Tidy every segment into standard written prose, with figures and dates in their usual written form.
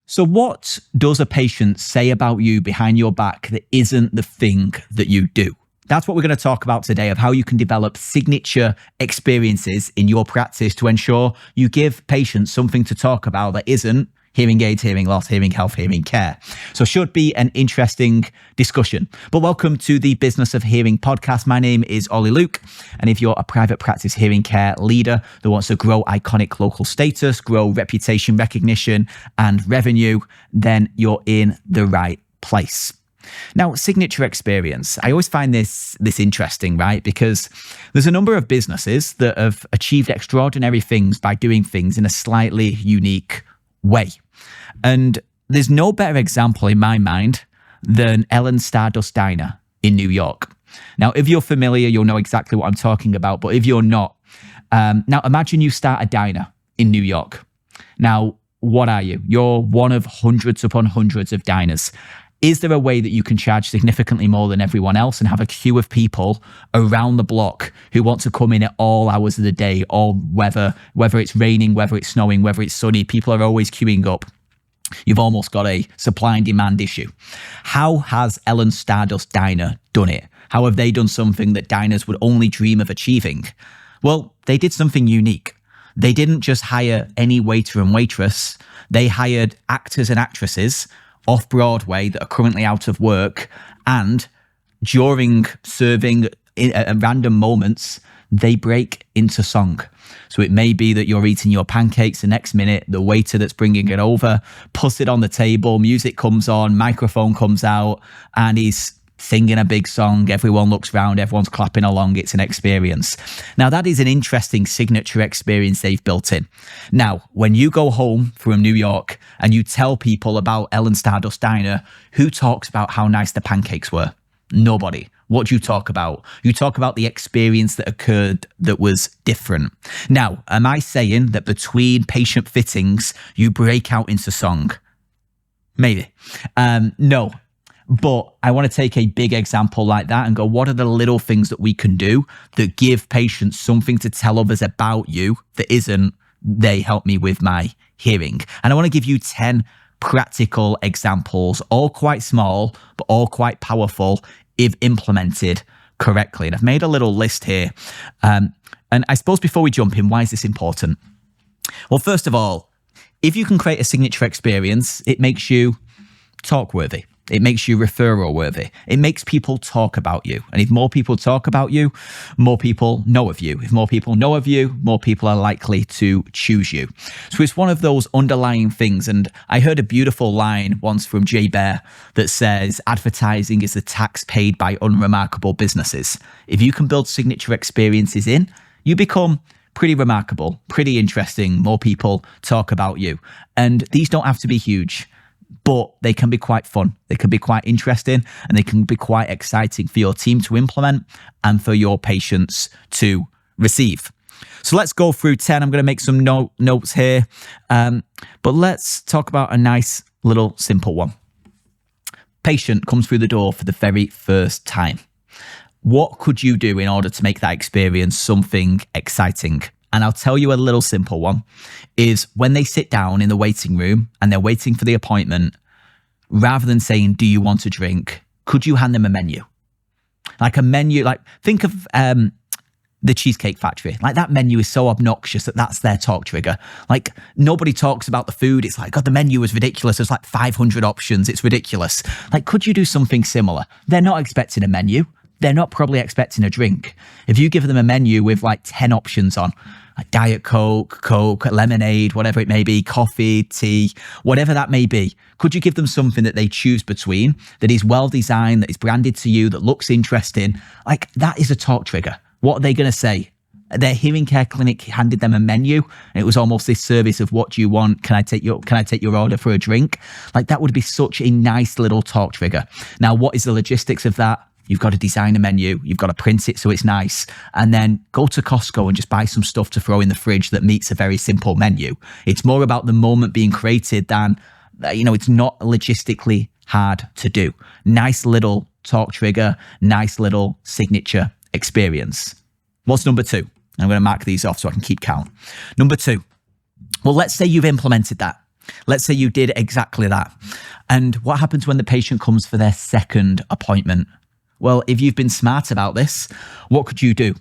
So what does a patient say about you behind your back that isn't the thing that you do? That's what we're going to talk about today, of how you can develop signature experiences in your practice to ensure you give patients something to talk about that isn't hearing aids, hearing loss, hearing health, hearing care. So should be an interesting discussion. But welcome to the Business of Hearing podcast. My name is Ollie Luke. And if you're a private practice hearing care leader that wants to grow iconic local status, grow reputation, recognition, and revenue, then you're in the right place. Now, signature experience. I always find this interesting, right? Because there's a number of businesses that have achieved extraordinary things by doing things in a slightly unique way. And there's no better example in my mind than Stardust Diner in New York. Now, if you're familiar, you'll know exactly what I'm talking about. But if you're not, now imagine you start a diner in New York. Now, what are you? You're one of hundreds upon hundreds of diners. Is there a way that you can charge significantly more than everyone else and have a queue of people around the block who want to come in at all hours of the day, or whether it's raining, whether it's snowing, whether it's sunny, people are always queuing up? You've almost got a supply and demand issue. How has Stardust Diner done it? How have they done something that diners would only dream of achieving? Well, they did something unique. They didn't just hire any waiter and waitress. They hired actors and actresses off Broadway that are currently out of work, and during serving at random moments, they break into song. So it may be that you're eating your pancakes, the next minute, the waiter that's bringing it over puts it on the table, music comes on, microphone comes out, and he's singing a big song. Everyone looks around, everyone's clapping along. It's an experience. Now, that is an interesting signature experience they've built in. Now, when you go home from New York and you tell people about Stardust Diner, who talks about how nice the pancakes were? Nobody. What do you talk about? You talk about the experience that occurred that was different. Now, am I saying that between patient fittings, you break out into song? Maybe. No. But I want to take a big example like that and go, what are the little things that we can do that give patients something to tell others about you that isn't, they help me with my hearing? And I want to give you 10 practical examples, all quite small, but all quite powerful if implemented correctly. And I've made a little list here. And I suppose before we jump in, why is this important? Well, first of all, if you can create a signature experience, it makes you talk worthy. It makes you referral worthy. It makes people talk about you. And if more people talk about you, more people know of you. If more people know of you, more people are likely to choose you. So it's one of those underlying things. And I heard a beautiful line once from Baer that says, advertising is the tax paid by unremarkable businesses. If you can build signature experiences in, you become pretty remarkable, pretty interesting. More people talk about you. And these don't have to be huge, but they can be quite fun. They can be quite interesting, and they can be quite exciting for your team to implement and for your patients to receive. So let's go through 10. I'm going to make some notes here, but let's talk about a nice little simple one. Patient comes through the door for the very first time. What could you do in order to make that experience something exciting? And I'll tell you a little simple one, is when they sit down in the waiting room and they're waiting for the appointment, rather than saying, do you want a drink? Could you hand them a menu? Like a menu, like think of the Cheesecake Factory. Like that menu is so obnoxious that's their talk trigger. Like nobody talks about the food. It's like, God, the menu is ridiculous. There's like 500 options. It's ridiculous. Like, could you do something similar? They're not expecting a menu. They're not probably expecting a drink. If you give them a menu with like 10 options on, like Diet Coke, lemonade, whatever it may be, coffee, tea, whatever that may be, could you give them something that they choose between, that is well designed, that is branded to you, that looks interesting? Like that is a talk trigger. What are they going to say? Their hearing care clinic handed them a menu, and it was almost this service of, what do you want? Can I take your order for a drink? Like that would be such a nice little talk trigger. Now, what is the logistics of that? You've got to design a menu. You've got to print it so it's nice. And then go to Costco and just buy some stuff to throw in the fridge that meets a very simple menu. It's more about the moment being created than, it's not logistically hard to do. Nice little talk trigger, nice little signature experience. What's number 2? I'm going to mark these off so I can keep count. Number 2. Well, let's say you've implemented that. Let's say you did exactly that. And what happens when the patient comes for their second appointment? Well, if you've been smart about this, what could you do?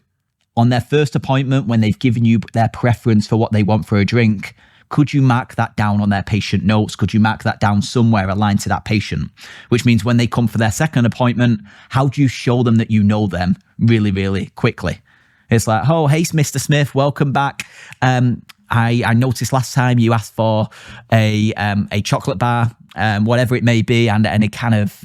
On their first appointment, when they've given you their preference for what they want for a drink, could you mark that down on their patient notes? Could you mark that down somewhere aligned to that patient? Which means when they come for their second appointment, how do you show them that you know them really, really quickly? It's like, oh, hey, Mr. Smith, welcome back. I noticed last time you asked for a chocolate bar, whatever it may be, and a can of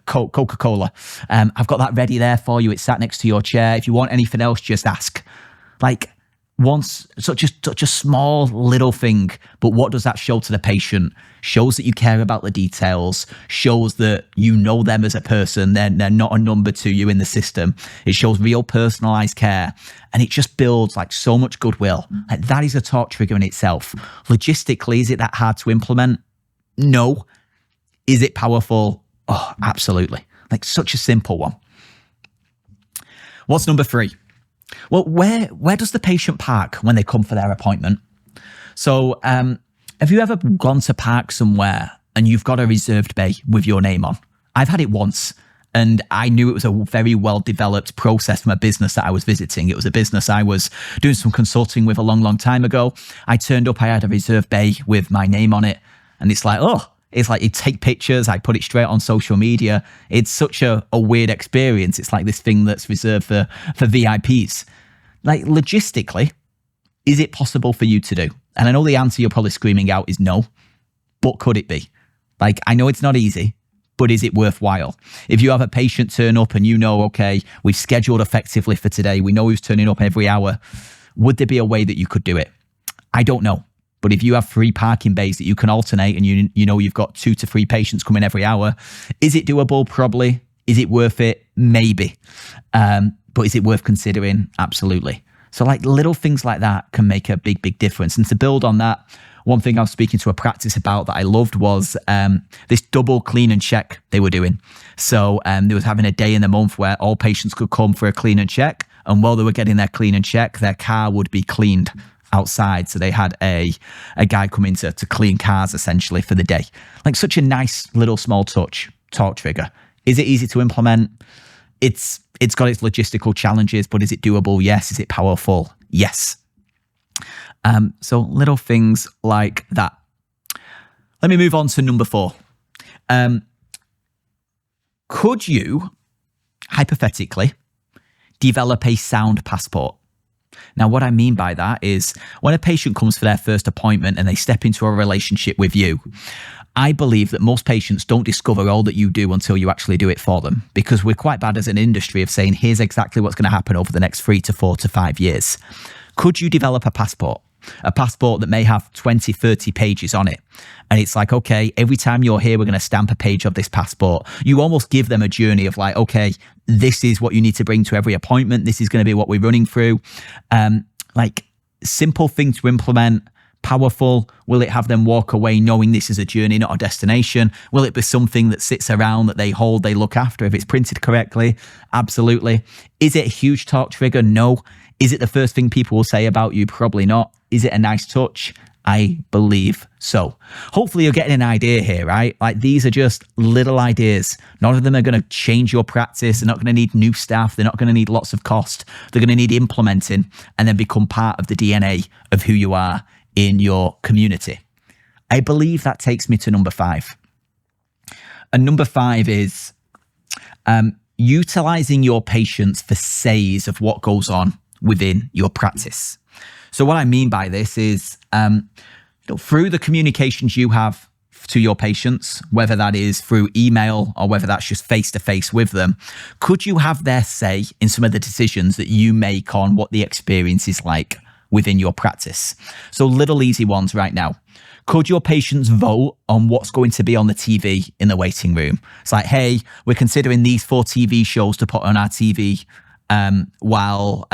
Coca-Cola. I've got that ready there for you. It's sat next to your chair. If you want anything else, just ask. Like, once, such a small little thing, but what does that show to the patient? Shows that you care about the details, shows that you know them as a person, they're not a number to you in the system. It shows real personalized care, and it just builds like so much goodwill. Like, that is a talk trigger in itself. Logistically, is it that hard to implement? No. Is it powerful? Oh, absolutely. Like, such a simple one. What's number 3? Well, where does the patient park when they come for their appointment? So have you ever gone to park somewhere and you've got a reserved bay with your name on? I've had it once, and I knew it was a very well-developed process from a business that I was visiting. It was a business I was doing some consulting with a long, long time ago. I turned up, I had a reserved bay with my name on it, and it's like, oh, it's like you take pictures, I put it straight on social media. It's such a weird experience. It's like this thing that's reserved for VIPs. Like, logistically, is it possible for you to do? And I know the answer you're probably screaming out is no, but could it be? Like, I know it's not easy, but is it worthwhile? If you have a patient turn up and you know, okay, we've scheduled effectively for today, we know who's turning up every hour, would there be a way that you could do it? I don't know. But if you have 3 parking bays that you can alternate and you know you've got 2 to 3 patients coming every hour, is it doable? Probably. Is it worth it? Maybe. But is it worth considering? Absolutely. So like little things like that can make a big, big difference. And to build on that, one thing I was speaking to a practice about that I loved was this double clean and check they were doing. So they was having a day in the month where all patients could come for a clean and check. And while they were getting their clean and check, their car would be cleaned outside. So they had a guy come in to clean cars essentially for the day. Like, such a nice little small talk trigger. Is it easy to implement? It's got its logistical challenges, but is it doable? Yes. Is it powerful? Yes. So little things like that. Let me move on to number 4. Could you, hypothetically, develop a sound passport? Now, what I mean by that is when a patient comes for their first appointment and they step into a relationship with you, I believe that most patients don't discover all that you do until you actually do it for them, because we're quite bad as an industry of saying, here's exactly what's going to happen over the next 3 to 4 to 5 years. Could you develop a passport that may have 20, 30 pages on it? And it's like, okay, every time you're here, we're going to stamp a page of this passport. You almost give them a journey of like, okay, this is what you need to bring to every appointment. This is going to be what we're running through. Like, simple thing to implement. Powerful. Will it have them walk away knowing this is a journey, not a destination? Will it be something that sits around, that they hold, they look after if it's printed correctly? Absolutely. Is it a huge talk trigger? No. Is it the first thing people will say about you? Probably not. Is it a nice touch? I believe so. Hopefully you're getting an idea here, right? Like, these are just little ideas. None of them are going to change your practice. They're not going to need new staff. They're not going to need lots of cost. They're going to need implementing and then become part of the DNA of who you are in your community. I believe that takes me to number 5. And number 5 is utilizing your patients for says of what goes on within your practice. So what I mean by this is through the communications you have to your patients, whether that is through email or whether that's just face-to-face with them, could you have their say in some of the decisions that you make on what the experience is like within your practice? So little easy ones right now. Could your patients vote on what's going to be on the TV in the waiting room? It's like, hey, we're considering these 4 TV shows to put on our TV while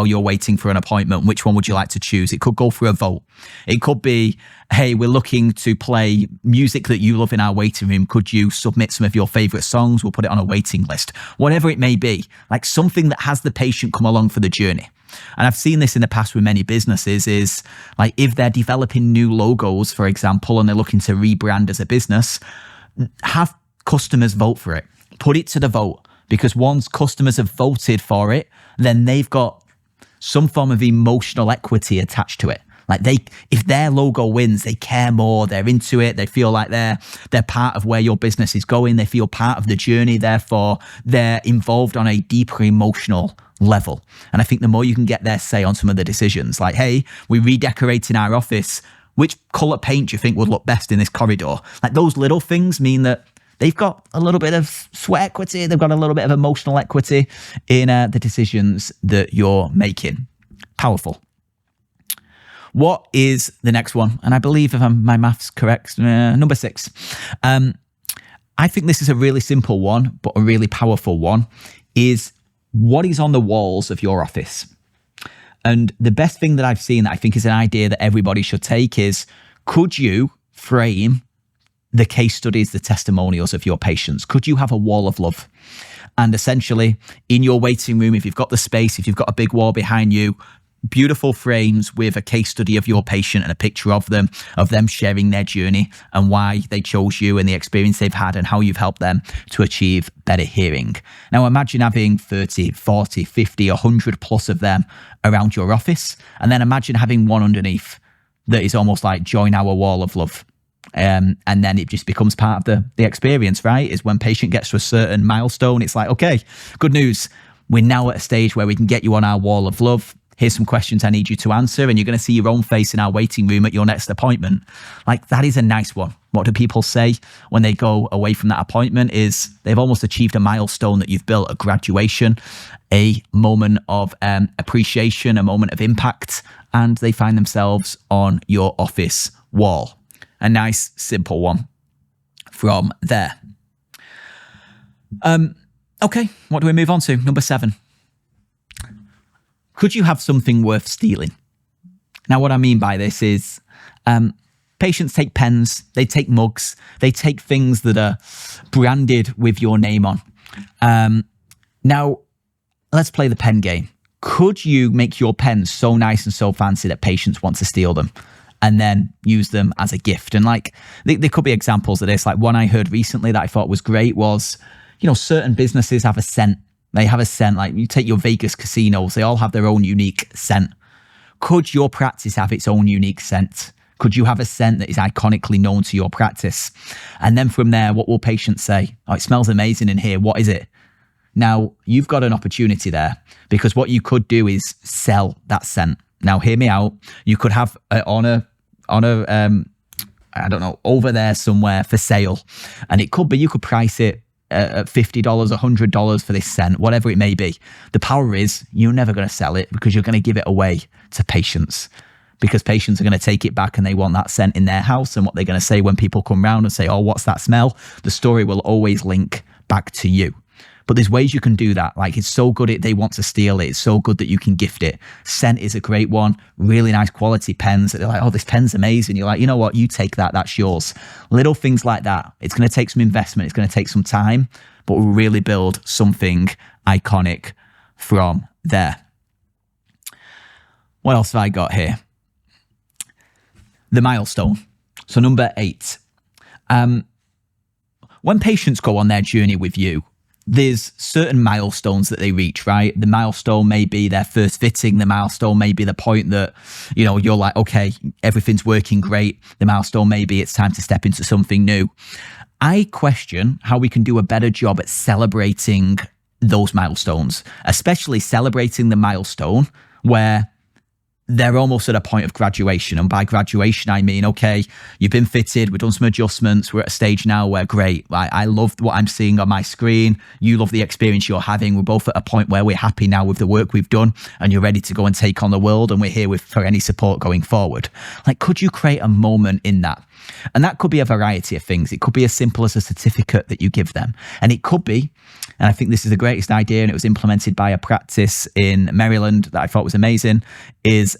you're waiting for an appointment? Which one would you like to choose? It could go through a vote. It could be, hey, we're looking to play music that you love in our waiting room. Could you submit some of your favorite songs? We'll put it on a waiting list. Whatever it may be, like something that has the patient come along for the journey. And I've seen this in the past with many businesses is like if they're developing new logos, for example, and they're looking to rebrand as a business, have customers vote for it. Put it to the vote, because once customers have voted for it, then they've got some form of emotional equity attached to it. Like if their logo wins, they care more, they're into it, they feel like they're part of where your business is going, they feel part of the journey, therefore they're involved on a deeper emotional level. And I think the more you can get their say on some of the decisions, like, hey, we're redecorating our office, which color paint do you think would look best in this corridor? Like those little things mean that they've got a little bit of sweat equity, they've got a little bit of emotional equity in the decisions that you're making. Powerful. What is the next one? And I believe if my math's correct, number 6. I think this is a really simple one, but a really powerful one, is what is on the walls of your office. And the best thing that I've seen that I think is an idea that everybody should take is, could you frame the case studies, the testimonials of your patients? Could you have a wall of love? And essentially in your waiting room, if you've got the space, if you've got a big wall behind you, beautiful frames with a case study of your patient and a picture of them sharing their journey and why they chose you and the experience they've had and how you've helped them to achieve better hearing. Now imagine having 30, 40, 50, 100 plus of them around your office. And then imagine having one underneath that is almost like join our wall of love. And then it just becomes part of the experience, right? Is when patient gets to a certain milestone, it's like, okay, good news. We're now at a stage where we can get you on our wall of love. Here's some questions I need you to answer, and you're going to see your own face in our waiting room at your next appointment. Like, that is a nice one. What do people say when they go away from that appointment is they've almost achieved a milestone that you've built, a graduation, a moment of appreciation, a moment of impact, and they find themselves on your office wall. A nice, simple one from there. Okay, what do we move on to? Number 7. Could you have something worth stealing? Now, what I mean by this is patients take pens, they take mugs, they take things that are branded with your name on. Now, let's play the pen game. Could you make your pens so nice and so fancy that patients want to steal them and then use them as a gift? And like, there could be examples of this. Like one I heard recently that I thought was great was, certain businesses have a scent. They have a scent, like you take your Vegas casinos, they all have their own unique scent. Could your practice have its own unique scent? Could you have a scent that is iconically known to your practice? And then from there, what will patients say? Oh, it smells amazing in here. What is it? Now, you've got an opportunity there, because what you could do is sell that scent. Now, hear me out. You could have on a I don't know, over there somewhere for sale. And it could be, you could price it at $50, $100 for this scent, whatever it may be. The power is you're never going to sell it, because you're going to give it away to patients, because patients are going to take it back and they want that scent in their house. And what they're going to say when people come round and say, oh, what's that smell? The story will always link back to you. But there's ways you can do that. Like, it's so good they want to steal it. It's so good that you can gift it. Scent is a great one. Really nice quality pens that they're like, oh, this pen's amazing. You're like, you know what? You take that. That's yours. Little things like that. It's going to take some investment. It's going to take some time, but we'll really build something iconic from there. What else have I got here? The milestone. So number 8. When patients go on their journey with you, there's certain milestones that they reach, right? The milestone may be their first fitting. The milestone may be the point that, you're like, okay, everything's working great. The milestone may be it's time to step into something new. I question how we can do a better job at celebrating those milestones, especially celebrating the milestone where they're almost at a point of graduation. And by graduation, I mean, okay, you've been fitted, we've done some adjustments, we're at a stage now where great, I love what I'm seeing on my screen, you love the experience you're having, we're both at a point where we're happy now with the work we've done, and you're ready to go and take on the world, and we're here for any support going forward. Like, could you create a moment in that? And that could be a variety of things. It could be as simple as a certificate that you give them. And it could be, and I think this is the greatest idea, and it was implemented by a practice in Maryland that I thought was amazing, is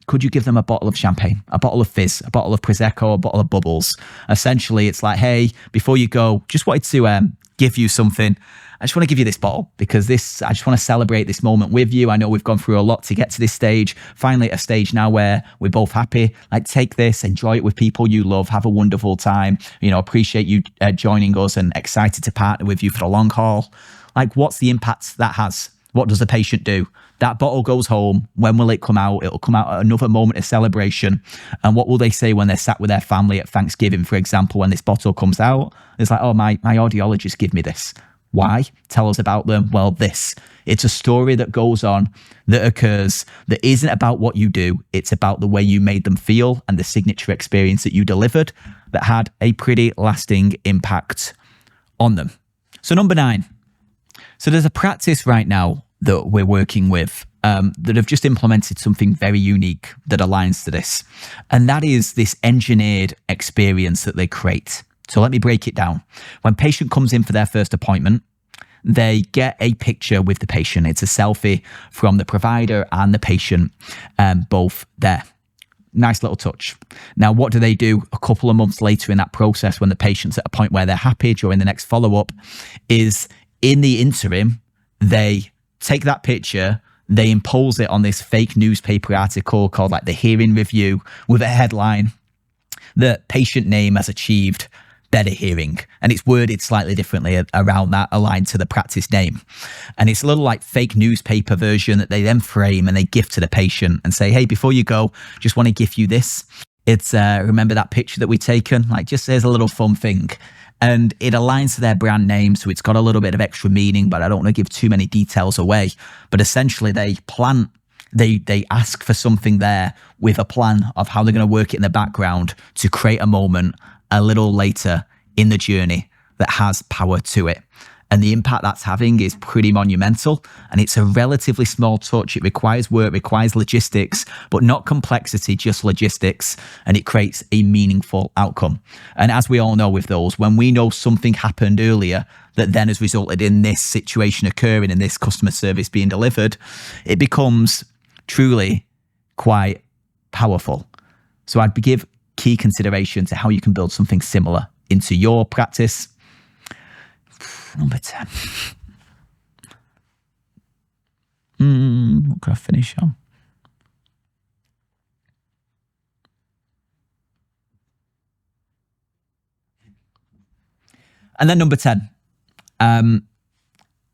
could you give them a bottle of champagne, a bottle of fizz, a bottle of Prosecco, a bottle of bubbles? Essentially, it's like, hey, before you go, just wanted to give you something. I just want to give you this bottle because I just want to celebrate this moment with you. I know we've gone through a lot to get to this stage. Finally, at a stage now where we're both happy. Like, take this, enjoy it with people you love, have a wonderful time. Appreciate you joining us and excited to partner with you for the long haul. Like, what's the impact that has? What does the patient do? That bottle goes home. When will it come out? It'll come out at another moment of celebration. And what will they say when they're sat with their family at Thanksgiving, for example, when this bottle comes out? It's like, oh, my audiologist gave me this. Why? Tell us about them. Well, this. It's a story that goes on, that occurs, that isn't about what you do. It's about the way you made them feel and the signature experience that you delivered that had a pretty lasting impact on them. So 9. So there's a practice right now that we're working with that have just implemented something very unique that aligns to this. And that is this engineered experience that they create. So let me break it down. When patient comes in for their first appointment, they get a picture with the patient. It's a selfie from the provider and the patient, both there. Nice little touch. Now, what do they do a couple of months later in that process when the patient's at a point where they're happy during the next follow-up is in the interim, they take that picture, they impose it on this fake newspaper article called like the Hearing Review with a headline, the patient name has achieved better hearing. And it's worded slightly differently around that, aligned to the practice name. And it's a little like fake newspaper version that they then frame and they gift to the patient and say, hey, before you go, just want to gift you this. It's remember that picture that we've taken? Like, just as a little fun thing. And it aligns to their brand name, so it's got a little bit of extra meaning, but I don't want to give too many details away. But essentially, they ask for something there with a plan of how they're going to work it in the background to create a moment a little later in the journey that has power to it. And the impact that's having is pretty monumental. And it's a relatively small touch. It requires work, requires logistics, but not complexity, just logistics. And it creates a meaningful outcome. And as we all know with those, when we know something happened earlier that then has resulted in this situation occurring and this customer service being delivered, it becomes truly quite powerful. So I'd give key consideration to how you can build something similar into your practice. Number 10. What can I finish on? And then number 10.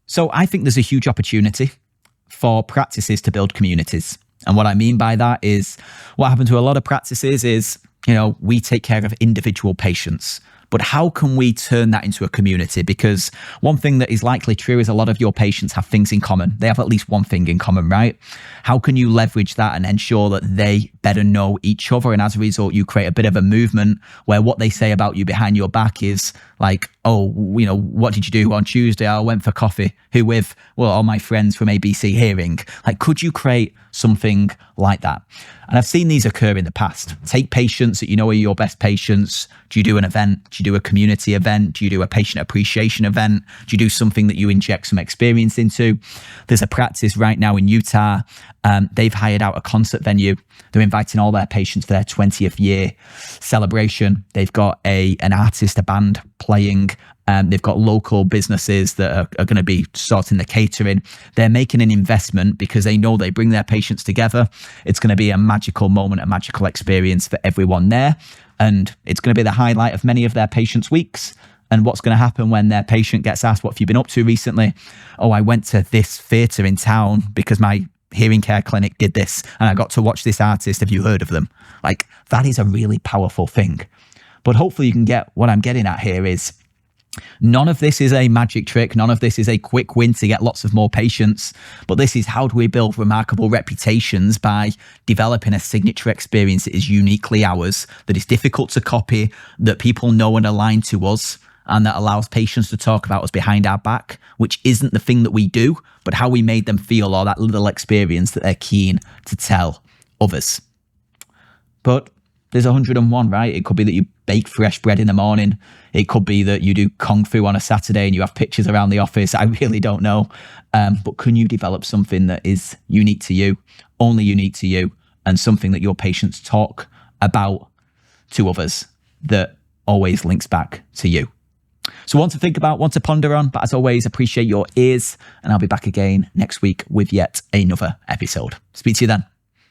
So I think there's a huge opportunity for practices to build communities. And what I mean by that is what happened to a lot of practices is, we take care of individual patients. But how can we turn that into a community? Because one thing that is likely true is a lot of your patients have things in common. They have at least one thing in common, right? How can you leverage that and ensure that they better know each other? And as a result, you create a bit of a movement where what they say about you behind your back is like, oh, what did you do on Tuesday? I went for coffee. Who with? Well, all my friends from ABC Hearing. Like, could you create something like that? And I've seen these occur in the past. Take patients that you know are your best patients. Do you do an event? Do you do a community event? Do you do a patient appreciation event? Do you do something that you inject some experience into? There's a practice right now in Utah. They've hired out a concert venue. They're inviting all their patients for their 20th year celebration. They've got an artist, a band playing. They've got local businesses that are going to be sorting the catering. They're making an investment because they know they bring their patients together. It's going to be a magical moment, a magical experience for everyone there. And it's going to be the highlight of many of their patients' weeks. And what's going to happen when their patient gets asked, what have you been up to recently? Oh, I went to this theatre in town because my hearing care clinic did this and I got to watch this artist. Have you heard of them? Like, that is a really powerful thing. But hopefully you can get what I'm getting at here is None of this is a magic trick. None of this is a quick win to get lots of more patients. But this is how do we build remarkable reputations by developing a signature experience that is uniquely ours, that is difficult to copy, that people know and align to us, and that allows patients to talk about us behind our back, which isn't the thing that we do, but how we made them feel, or that little experience that they're keen to tell others. But there's 101, right? It could be that you bake fresh bread in the morning. It could be that you do Kung Fu on a Saturday and you have pictures around the office. I really don't know. But can you develop something that is unique to you, only unique to you, and something that your patients talk about to others that always links back to you? So one to think about, one to ponder on, but as always, appreciate your ears, and I'll be back again next week with yet another episode. Speak to you then.